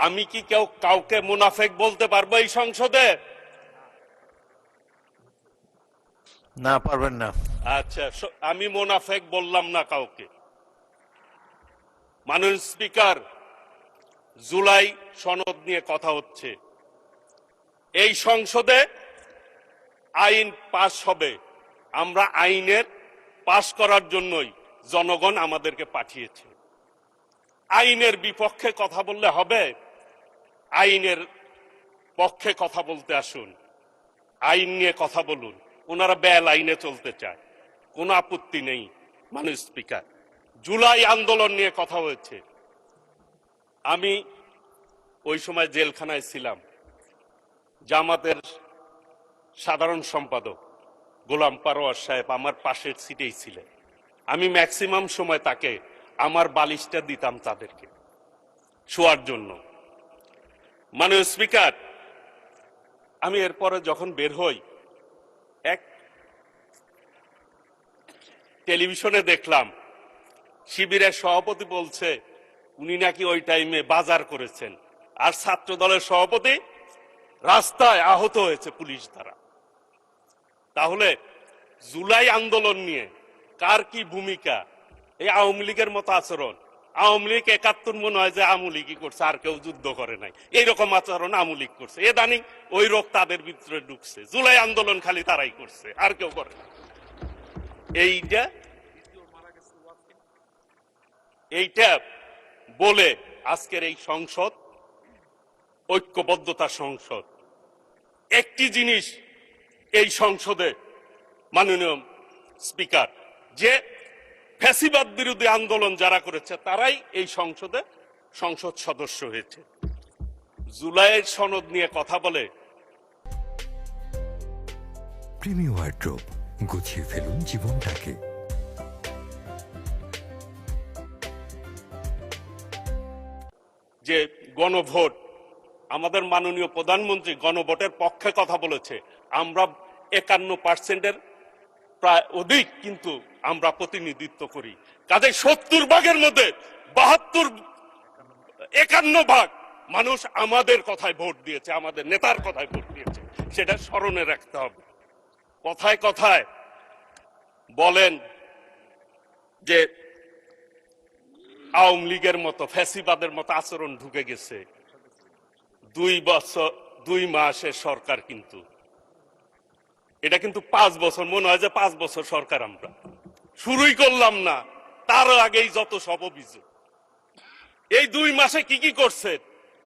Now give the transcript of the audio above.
আমি কি কাউকে মুনাফেক বলতে পারবো এই সংসদে? না, পারবেন না। আচ্ছা, আমি মুনাফেক বললাম না কাউকে। মাননীয় স্পিকার, জুলাই সনদ নিয়ে কথা হচ্ছে। এই সংসদে আইন পাশ হবে। আমরা আইনের পাশ করার জন্যই জনগণ আমাদেরকে পাঠিয়েছে। আইনের বিপক্ষে কথা বললে হবে? আইনের পক্ষে কথা বলতে আসুন, আইন নিয়ে কথা বলুন। ওনারা বেল আইনে চলতে চায়, কোনো আপত্তি নেই। মাননীয় স্পিকার, জুলাই আন্দোলন নিয়ে কথা হয়েছে। আমি ওই সময় জেলখানায় ছিলাম। জামাতের সাধারণ সম্পাদক গোলাম পারোয়ার সাহেব আমার পাশের সিটেই ছিলেন। আমি ম্যাক্সিমাম সময় তাকে আমার বালিশটা দিতাম তাদেরকে শোয়ার জন্য। মাননীয় স্পিকার, আমি এরপরে যখন বের হই, এক টেলিভিশনে দেখলাম শিবিরের সভাপতি বলছে উনি নাকি ওই টাইমে বাজার করেছেন, আর ছাত্র দলের সভাপতি রাস্তায় আহত হয়েছে পুলিশ দ্বারা। তাহলে জুলাই আন্দোলন নিয়ে কার কি ভূমিকা? এই আওয়ামী লীগের মতো আচরণ। আওয়ামী লীগ ৭১ মনে হয় যে আওয়ামী লীগই করছে, আর কেউ যুদ্ধ করে নাই। এইরকম আচরণ আওয়ামী লীগ করছে। এদানিং ওই রোগ তাদের ভিতরে ঢুকছে। জুলাই আন্দোলন খালি তারাই করছে, আর কেউ করে না। এইটা বলে আজকের এই সংসদ ঐক্যবদ্ধতা সংসদ। একটি জিনিস এই সংসদে মাননীয় স্পিকার, যে ফ্যাসিবাদ বিরোধী আন্দোলন যারা করেছে তারাই এই সংসদে সংসদ সদস্য হয়েছে। জুলাইয়ের সনদ নিয়ে কথা বলে। প্রিমিয়াম ওয়ার্ড্রোব, গুছিয়ে ফেলুন জীবনটাকে। যে গণভোট, আমাদের মাননীয় প্রধানমন্ত্রী গণভোটের পক্ষে কথা বলেছে। আমরা ৫১% প্রায় অধিক কিন্তু আমরা প্রতিনিধিত্ব করি। কাজে ৭০ ভাগের মধ্যে ৫১ ভাগ মানুষ আমাদের কথায় ভোট দিয়েছে, আমাদের নেতার কথায় ভোট দিয়েছে। সেটা স্মরণে রাখতে হবে। কথায় কথায় বলেন যে আওয়ামী লীগের মতো ফ্যাসিবাদের মতো আচরণ ঢুকে গেছে। ২ মাসের সরকার, কিন্তু এটা কিন্তু ৫ বছর। মনে হয় যে ৫ বছর সরকার আমরা শুরুই করলাম না, তার আগেই যত সব অভিযোগ। এই ২ মাসে কি কি করছে